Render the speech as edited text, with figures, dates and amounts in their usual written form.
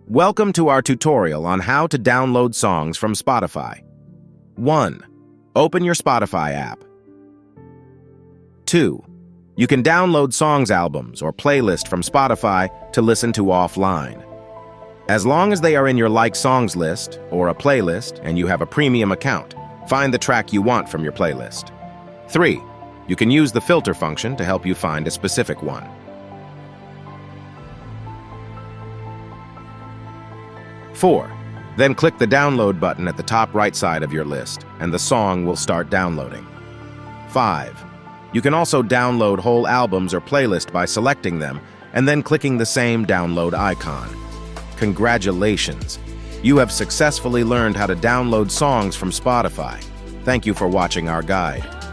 Welcome to our tutorial on how to download songs from Spotify. 1. Open your Spotify app. 2. You can download songs albums or playlist from Spotify to listen to offline. As long as they are in your Like Songs list or a playlist and you have a premium account, find the track you want from your playlist. 3. You can use the filter function to help you find a specific one. 4. Then click the download button at the top right side of your list, and the song will start downloading. 5. You can also download whole albums or playlists by selecting them and then clicking the same download icon. Congratulations! You have successfully learned how to download songs from Spotify. Thank you for watching our guide.